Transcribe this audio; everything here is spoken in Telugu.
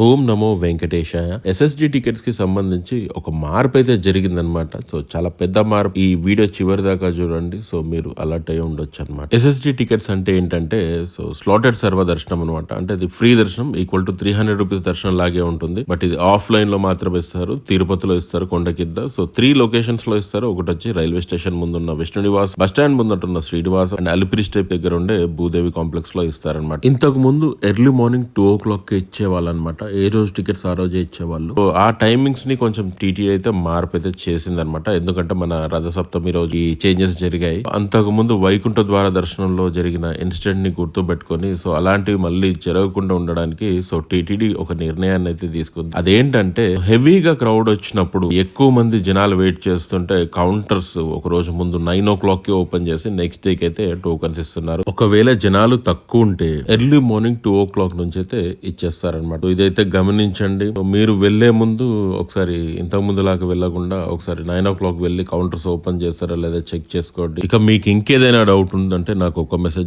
ఓం నమో వెంకటేశాయ. ఎస్ఎస్డి టికెట్స్ కి సంబంధించి ఒక మార్పు అయితే జరిగిందనమాట. సో చాలా పెద్ద మార్పు. ఈ వీడియో చివరి దాకా చూడండి. సో మీరు అలర్ట్ అయి ఉండొచ్చు అనమాట. ఎస్ఎస్డి టికెట్స్ అంటే ఏంటంటే స్లాటెడ్ సర్వ దర్శనం అనమాట. అంటే ఇది ఫ్రీ దర్శనం ఈక్వల్ టు 300 రూపీస్ దర్శనం లాగే ఉంటుంది. బట్ ఇది ఆఫ్లైన్ లో మాత్రమే ఇస్తారు. తిరుపతిలో ఇస్తారు, కొండ కింద. సో 3 లొకేషన్స్ లో ఇస్తారు. ఒకటి వచ్చి రైల్వే స్టేషన్ ముందున్న విష్ణు నివాస్, బస్ స్టాండ్ ముందున్న శ్రీనివాస్ అండ్ అలిపిరి స్టేప్ దగ్గర ఉండే భూదేవి కాంప్లెక్స్ లో ఇస్తారనమాట. ఇంతకు ముందు ఎర్లీ మార్నింగ్ 2 o'clock కి ఇచ్చేవాళ్ళు అనమాట. ఏ రోజు టికెట్స్ ఆ రోజే ఇచ్చేవాళ్ళు. సో ఆ టైమింగ్స్ ని కొంచెం టీటీ అయితే మార్పు అయితే చేసిందనమాట. ఎందుకంటే మన రథసప్తమి రోజు ఈ చేంజెస్ జరిగాయి. అంతకు ముందు వైకుంఠ ద్వార దర్శనంలో జరిగిన ఇన్సిడెంట్ ని గుర్తు పెట్టుకొని సో అలాంటివి మళ్ళీ జరగకుండా ఉండడానికి సో టీటీడీ ఒక నిర్ణయాన్ని అయితే తీసుకుంది. అదేంటంటే హెవీగా క్రౌడ్ వచ్చినప్పుడు ఎక్కువ మంది జనాలు వెయిట్ చేస్తుంటే కౌంటర్స్ ఒక రోజు ముందు 9 o'clock కి ఓపెన్ చేసి నెక్స్ట్ డేకి అయితే టోకన్స్ ఇస్తున్నారు. ఒకవేళ జనాలు తక్కువ ఉంటే ఎర్లీ మార్నింగ్ 2 o'clock నుంచి అయితే ఇచ్చేస్తారనమాట. ఇదైతే గమనించండి. మీరు వెళ్లే ముందు ఒకసారి ఇంతకు ముందు లాగా వెళ్లకుండా ఒకసారి 9 o'clock వెళ్ళి కౌంటర్స్ ఓపెన్ చేస్తారా లేదా చెక్ చేసుకోండి. ఇక మీకు ఇంకేదైనా డౌట్ ఉందంటే నాకు ఒక మెసేజ్